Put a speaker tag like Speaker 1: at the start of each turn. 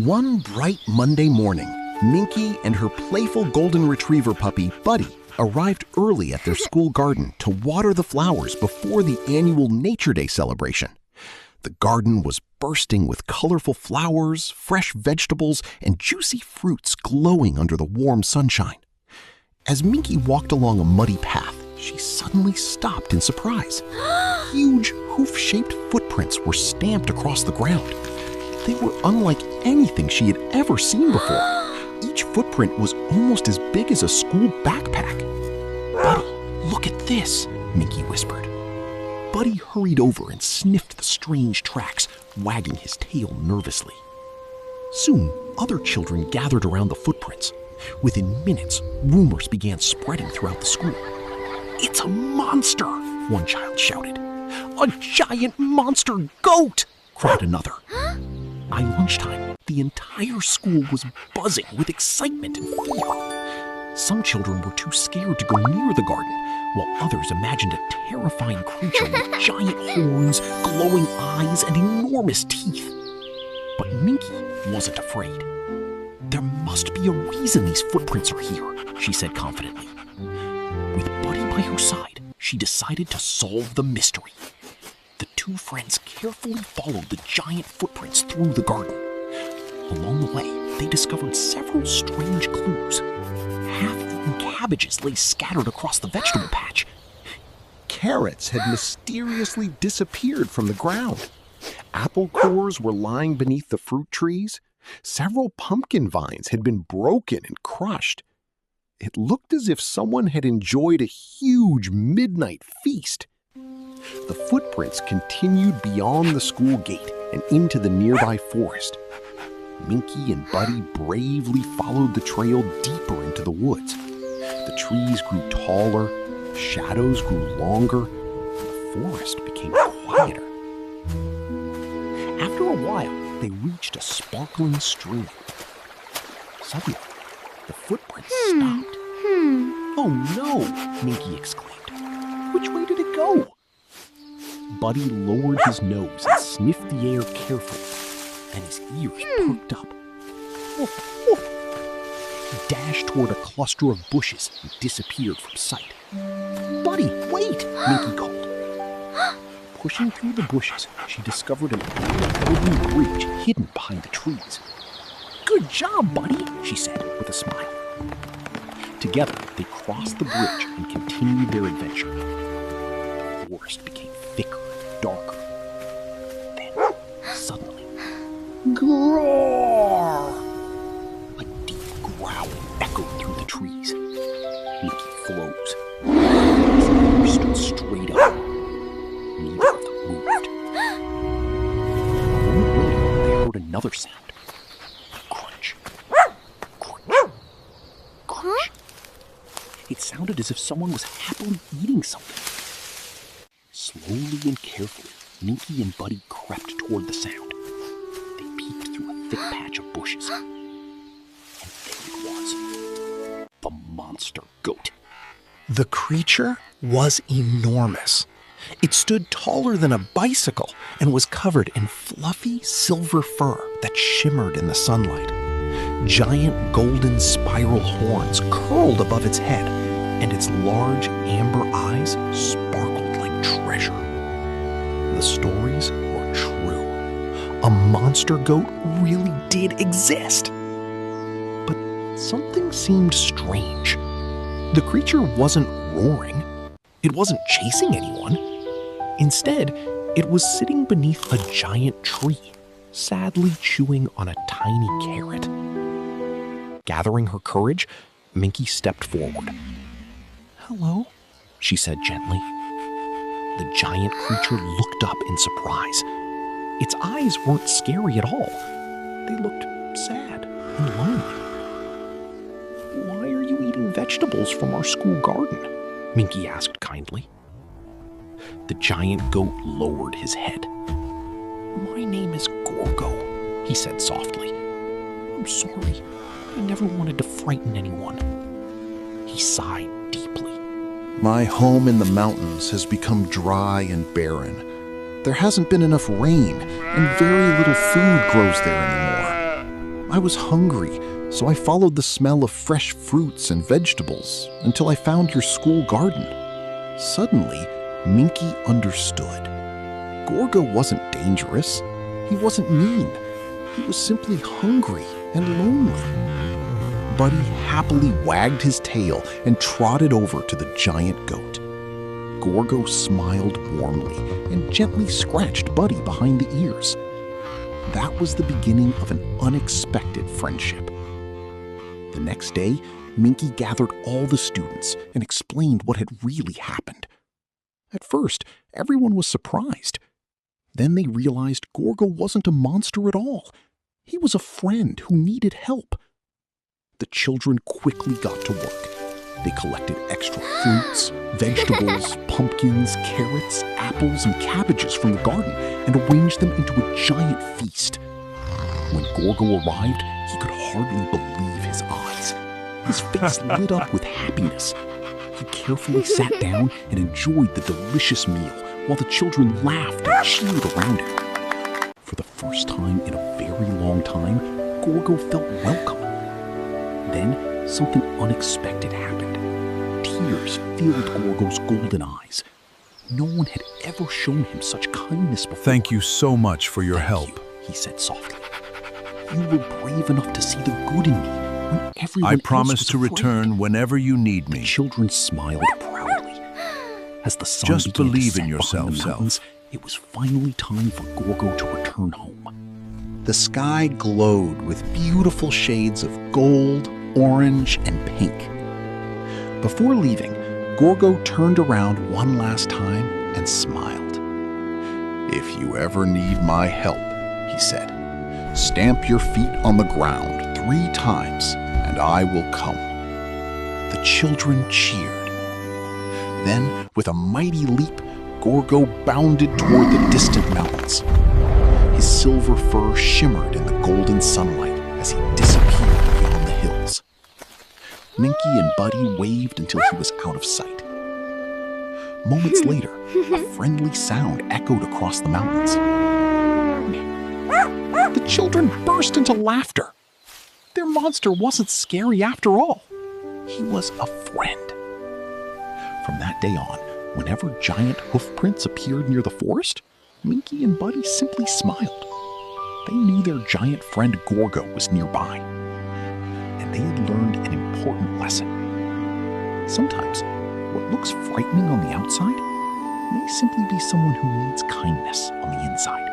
Speaker 1: One bright Monday morning, Minky and her playful golden retriever puppy, Buddy, arrived early at their school garden to water the flowers before the annual Nature Day celebration. The garden was bursting with colorful flowers, fresh vegetables, and juicy fruits glowing under the warm sunshine. As Minky walked along a muddy path, she suddenly stopped in surprise. Huge hoof-shaped footprints were stamped across the ground. They were unlike anything she had ever seen before. Each footprint was almost as big as a school backpack. "Buddy, look at this," Minky whispered. Buddy hurried over and sniffed the strange tracks, wagging his tail nervously. Soon, other children gathered around the footprints. Within minutes, rumors began spreading throughout the school. "It's a monster!" one child shouted. "A giant monster goat!" cried another. By lunchtime, the entire school was buzzing with excitement and fear. Some children were too scared to go near the garden, while others imagined a terrifying creature with giant horns, glowing eyes, and enormous teeth. But Minky wasn't afraid. "There must be a reason these footprints are here," she said confidently. With Buddy by her side, she decided to solve the mystery. The two friends carefully followed the giant footprints through the garden. Along the way, they discovered several strange clues. Half-eaten cabbages lay scattered across the vegetable patch. Carrots had mysteriously disappeared from the ground. Apple cores were lying beneath the fruit trees. Several pumpkin vines had been broken and crushed. It looked as if someone had enjoyed a huge midnight feast. The footprints continued beyond the school gate and into the nearby forest. Minky and Buddy bravely followed the trail deeper into the woods. The trees grew taller, shadows grew longer, and the forest became quieter. After a while, they reached a sparkling stream. Suddenly, the footprints stopped. "Oh no!" Minky exclaimed. "Which way did it go?" Buddy lowered his nose and sniffed the air carefully. Then his ears perked up. "Woof, woof." He dashed toward a cluster of bushes and disappeared from sight. "Buddy, wait!" Minky called. Pushing through the bushes, she discovered an old wooden bridge hidden behind the trees. "Good job, Buddy," she said with a smile. Together, they crossed the bridge and continued their adventure. The forest became thicker and darker. Then, suddenly, "Groar!" A deep growl echoed through the trees. Minky froze. His ears stood straight up. Neither of them moved. A moment later, they heard another sound. Crunch. Crunch. Crunch. It sounded as if someone was happily eating something. Slowly and carefully, Minky and Buddy crept toward the sound. They peeked through a thick patch of bushes. And there it was. The monster goat. The creature was enormous. It stood taller than a bicycle and was covered in fluffy silver fur that shimmered in the sunlight. Giant golden spiral horns curled above its head, and its large amber eyes sparkled like treasure. The stories were true. A monster goat really did exist. But something seemed strange. The creature wasn't roaring. It wasn't chasing anyone. Instead, it was sitting beneath a giant tree, sadly chewing on a tiny carrot. Gathering her courage, Minky stepped forward. "Hello," she said gently. The giant creature looked up in surprise. Its eyes weren't scary at all. They looked sad and lonely. "Why are you eating vegetables from our school garden?" Minky asked kindly. The giant goat lowered his head. "My name is Gorgo," he said softly. "I'm sorry. I never wanted to frighten anyone." He sighed deeply. "My home in the mountains has become dry and barren. There hasn't been enough rain, and very little food grows there anymore. I was hungry, so I followed the smell of fresh fruits and vegetables until I found your school garden." Suddenly, Minky understood. Gorgo wasn't dangerous. He wasn't mean. He was simply hungry and lonely. Buddy happily wagged his tail and trotted over to the giant goat. Gorgo smiled warmly and gently scratched Buddy behind the ears. That was the beginning of an unexpected friendship. The next day, Minky gathered all the students and explained what had really happened. At first, everyone was surprised. Then they realized Gorgo wasn't a monster at all. He was a friend who needed help. The children quickly got to work. They collected extra fruits, vegetables, pumpkins, carrots, apples, and cabbages from the garden and arranged them into a giant feast. When Gorgo arrived, he could hardly believe his eyes. His face lit up with happiness. He carefully sat down and enjoyed the delicious meal while the children laughed and cheered around him. For the first time in a very long time, Gorgo felt welcome. Then something unexpected happened. Tears filled Gorgo's golden eyes. No one had ever shown him such kindness before.
Speaker 2: "Thank you so much for your help,"
Speaker 1: he said softly. "You were brave enough to see the good in me when everyone
Speaker 2: "I promise
Speaker 1: else was
Speaker 2: to
Speaker 1: afraid."
Speaker 2: return whenever you need me.
Speaker 1: The children smiled proudly. As the sun
Speaker 2: Just
Speaker 1: began
Speaker 2: believe
Speaker 1: to
Speaker 2: in
Speaker 1: set
Speaker 2: yourself,
Speaker 1: behind the mountains, it was finally time for Gorgo to return home. The sky glowed with beautiful shades of gold, orange, and pink. Before leaving, Gorgo turned around one last time and smiled. "If you ever need my help," he said, "stamp your feet on the ground 3 times and I will come." The children cheered. Then, with a mighty leap, Gorgo bounded toward the distant mountains. His silver fur shimmered in the golden sunlight as he disappeared beyond the hills. Minky and Buddy waved until he was out of sight. Moments later, a friendly sound echoed across the mountains. The children burst into laughter. Their monster wasn't scary after all. He was a friend. From that day on, whenever giant hoof prints appeared near the forest, Minky and Buddy simply smiled. They knew their giant friend Gorgo was nearby. And they had learned an important lesson. Sometimes, what looks frightening on the outside may simply be someone who needs kindness on the inside.